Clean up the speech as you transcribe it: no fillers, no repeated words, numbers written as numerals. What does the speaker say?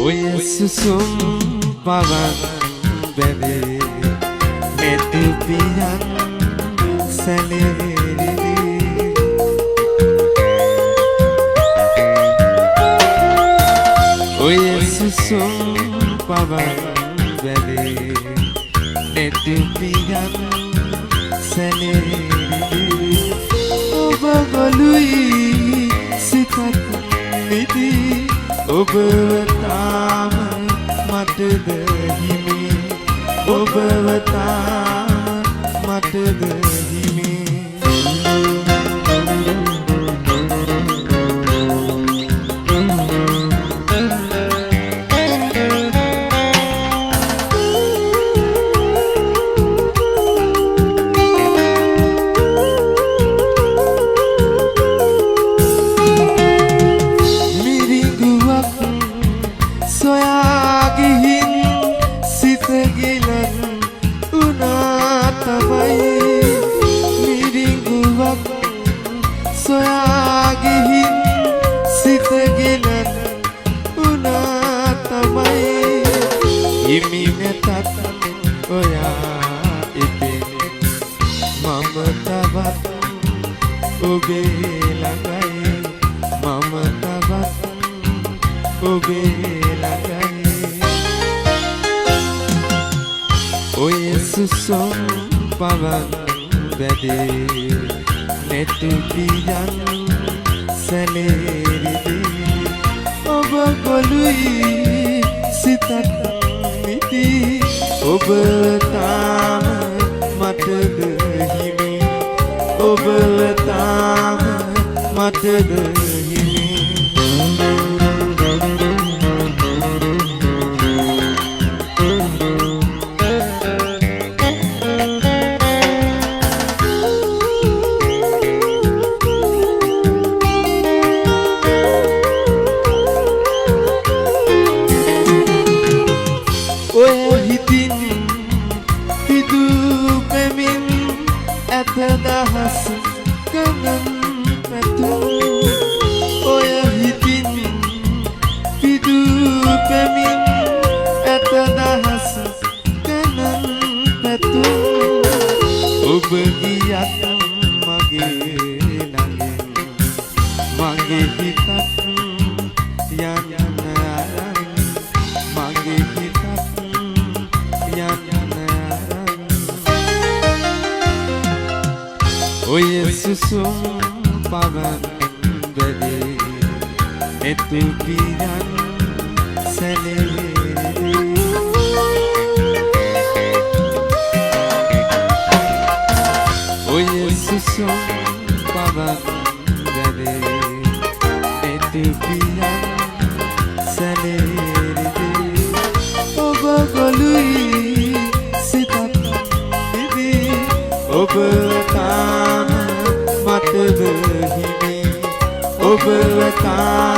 ඔය සුසුම් පවන් බැවේ නෙතු පියන් සැලෙරිලි ඔය සුසුම් පවන් බැවේ නෙතු පියන් සැලෙරිලි ඔබ ගොළුයි සිතක් නිදි ඔබ තාම මටද හිමි ඔබ තාම මටද හිමි සුසුම් පවන් බැදේ නෙතු පියන් සැලෙරිලි ඔබ ගොළුයි සිතක් නිදි ඔබ තාම මටද හිමි ඔබ තාම මටද හිමි දහස් ගණන් පැතුම් ඔය හිතින් පිදු පැමින් ඇත දහස් ගණන් පැතුම් ඔබ ගියත් මගේ ළඟින් මගේ හිතත් යන්න අරන් මගේ හිතත් යන්න ඔය සුසුම් පවන් බැදේ නෙතු පියන් සැලෙරිලි ඔය සුසුම් පවන් බැදේ නෙතු පියන් සැලෙරිලි ඔබ ගොළුයි සිතක් නිදි ඔබ තාම මටද හිමි ඔබ තාම